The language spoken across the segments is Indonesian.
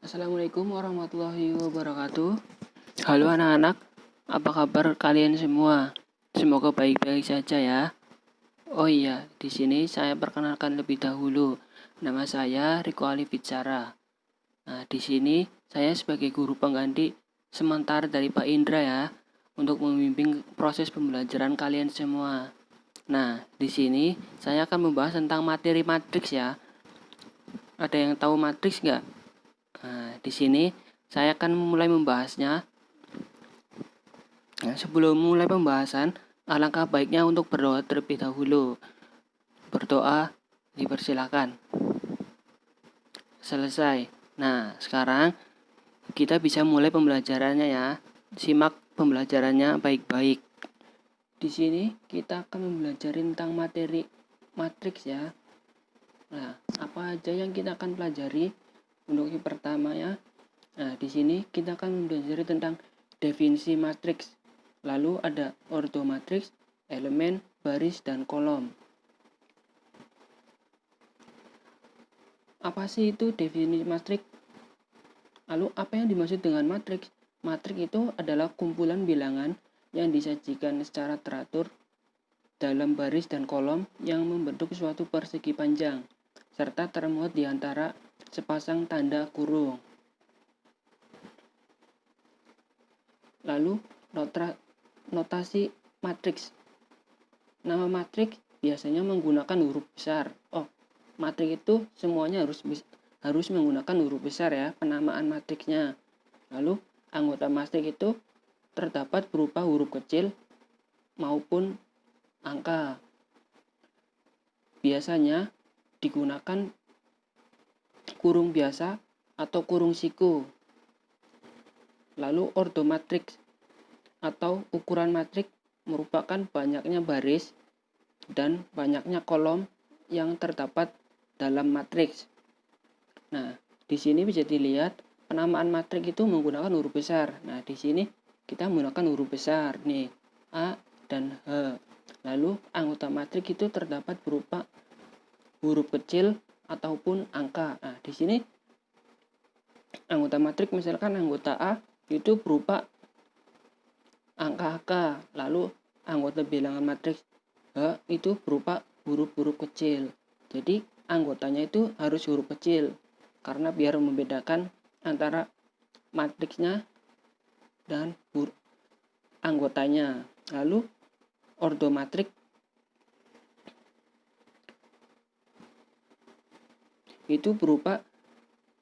Assalamualaikum warahmatullahi wabarakatuh. Halo anak-anak, apa kabar kalian semua? Semoga baik-baik saja ya. Oh iya, di sini saya perkenalkan lebih dahulu. Nama saya Riko Ali Bicara. Nah, di sini saya sebagai guru pengganti sementara dari Pak Indra ya, untuk membimbing proses pembelajaran kalian semua. Nah, di sini saya akan membahas tentang materi matriks ya. Ada yang tahu matriks nggak? Nah, di sini saya akan mulai membahasnya. Nah, sebelum mulai pembahasan, alangkah baiknya untuk berdoa terlebih dahulu. Berdoa, dipersilakan. Selesai. Nah, sekarang kita bisa mulai pembelajarannya ya. Simak pembelajarannya baik-baik. Di sini kita akan mempelajari tentang materi matriks ya. Nah, apa aja yang kita akan pelajari? Untuk yang pertama ya. Nah, di sini kita akan mempelajari tentang definisi matriks. Lalu ada ordo matriks, elemen, baris, dan kolom. Apa sih itu definisi matriks? Lalu apa yang dimaksud dengan matriks? Matriks itu adalah kumpulan bilangan yang disajikan secara teratur dalam baris dan kolom yang membentuk suatu persegi panjang, serta termuat di antara sepasang tanda kurung. Lalu notasi matriks. Nama matriks biasanya menggunakan huruf besar. Matriks itu semuanya harus menggunakan huruf besar ya, penamaan matriksnya. Lalu anggota matriks itu terdapat berupa huruf kecil maupun angka. Biasanya digunakan kurung biasa atau kurung siku. Lalu ordo matriks atau ukuran matriks merupakan banyaknya baris dan banyaknya kolom yang terdapat dalam matriks. Nah, di sini bisa dilihat penamaan matriks itu menggunakan huruf besar. Nah, di sini kita menggunakan huruf besar nih, A dan H. Lalu anggota matriks itu terdapat berupa huruf kecil ataupun angka. Nah, di sini anggota matriks misalkan anggota A itu berupa angka-angka. Lalu anggota bilangan matriks H itu berupa huruf-huruf kecil. Jadi anggotanya itu harus huruf kecil karena biar membedakan antara matriksnya dan anggotanya. Lalu ordo matriks itu berupa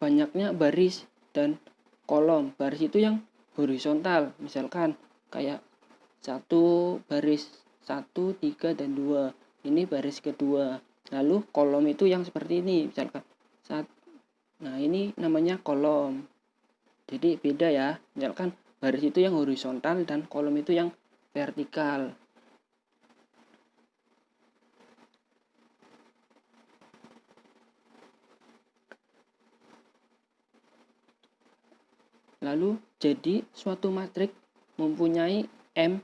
banyaknya baris dan kolom. Baris itu yang horizontal, misalkan kayak 1 baris 1, 3, dan 2. Ini baris kedua. Lalu kolom itu yang seperti ini, misalkan nah ini namanya kolom. Jadi beda ya, misalkan baris itu yang horizontal dan kolom itu yang vertikal. Lalu jadi suatu matriks mempunyai M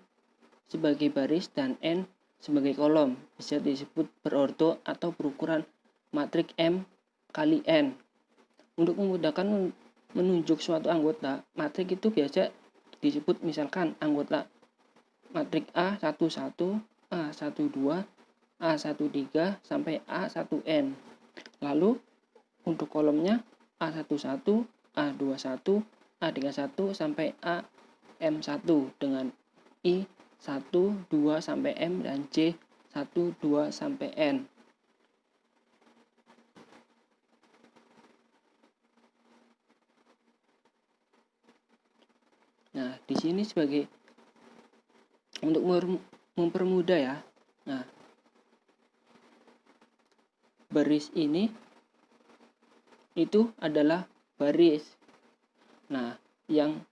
sebagai baris dan N sebagai kolom. Bisa disebut berordo atau berukuran matriks M kali N. Untuk memudahkan menunjuk suatu anggota, matriks itu biasa disebut misalkan anggota matriks A11, A12, A13 sampai A1N. Lalu untuk kolomnya A11, A21, A31 sampai AM1 dengan I1, 2 sampai M dan J1, 2 sampai N. Nah, di sini sebagai untuk mempermudah ya. Nah, baris ini itu adalah baris. Nah, yang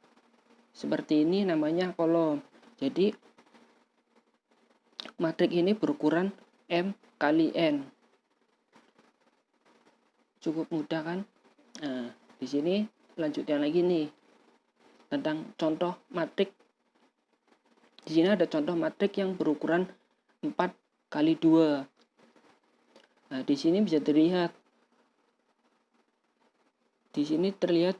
seperti ini namanya kolom. Jadi matriks ini berukuran M kali N. Cukup mudah kan? Nah, di sini lanjutnya lagi nih tentang contoh matriks. Di sini ada contoh matriks yang berukuran 4 kali 2. Nah, di sini bisa dilihat. Di sini terlihat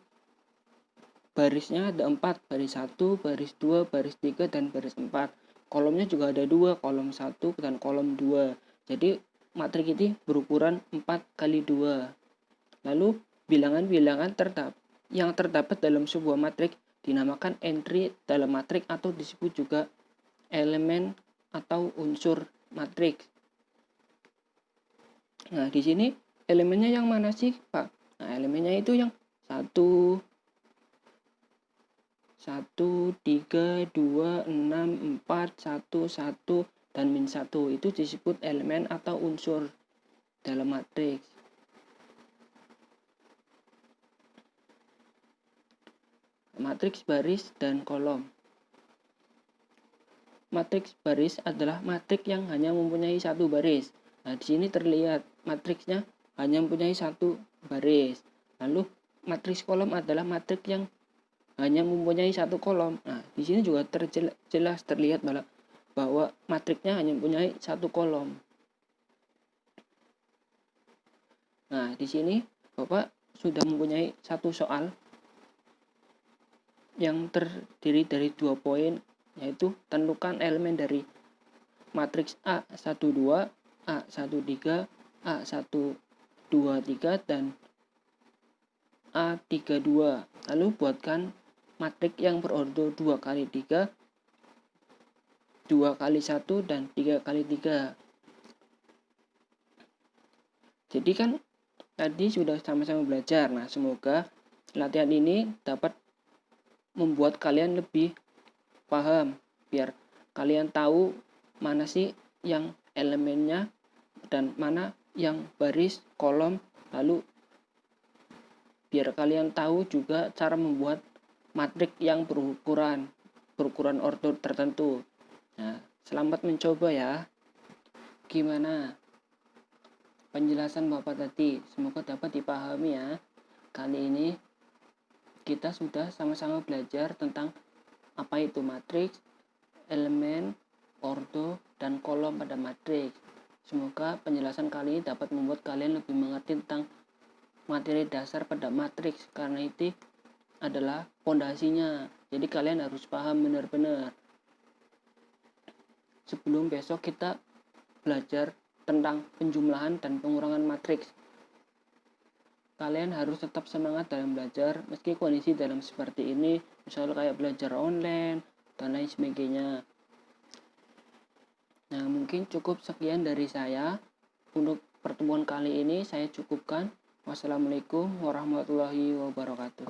barisnya ada 4, baris 1, baris 2, baris 3, dan baris 4. Kolomnya juga ada 2, kolom 1 dan kolom 2. Jadi matriks ini berukuran 4 kali 2. Lalu bilangan-bilangan yang terdapat dalam sebuah matriks dinamakan entry dalam matriks atau disebut juga elemen atau unsur matriks. Nah, di sini elemennya yang mana sih, Pak? Nah, elemennya itu yang 1, 3, 2, 6, 4, 1, 1, dan min 1. Itu disebut elemen atau unsur dalam matriks. Matriks baris dan kolom. Matriks baris adalah matriks yang hanya mempunyai satu baris. Nah, di sini terlihat matriksnya hanya mempunyai satu baris. Lalu matriks kolom adalah matriks yang hanya mempunyai satu kolom. Nah, di sini juga jelas terlihat bahwa matriksnya hanya mempunyai satu kolom. Nah, di sini Bapak sudah mempunyai satu soal yang terdiri dari 2 poin, yaitu tentukan elemen dari matriks A12, A13, A123, dan A32. Lalu buatkan matriks yang berordo 2 kali 3, 2 kali 1, dan 3 kali 3. Jadi kan tadi sudah sama-sama belajar. Nah, semoga latihan ini dapat membuat kalian lebih paham, biar kalian tahu mana sih yang elemennya dan mana yang baris, kolom. Lalu biar kalian tahu juga cara membuat matriks yang berukuran ordo tertentu. Nah, selamat mencoba ya. Gimana penjelasan Bapak tadi? Semoga dapat dipahami ya. Kali ini kita sudah sama-sama belajar tentang apa itu matriks, elemen, ordo, dan kolom pada matriks. Semoga penjelasan kali ini dapat membuat kalian lebih mengerti tentang materi dasar pada matriks, karena itu adalah pondasinya. Jadi kalian harus paham benar-benar. Sebelum besok kita belajar tentang penjumlahan dan pengurangan matriks. Kalian harus tetap semangat dalam belajar meski kondisi dalam seperti ini, misalnya kayak belajar online dan lain sebagainya. Nah, mungkin cukup sekian dari saya. Untuk pertemuan kali ini saya cukupkan. Wassalamualaikum warahmatullahi wabarakatuh.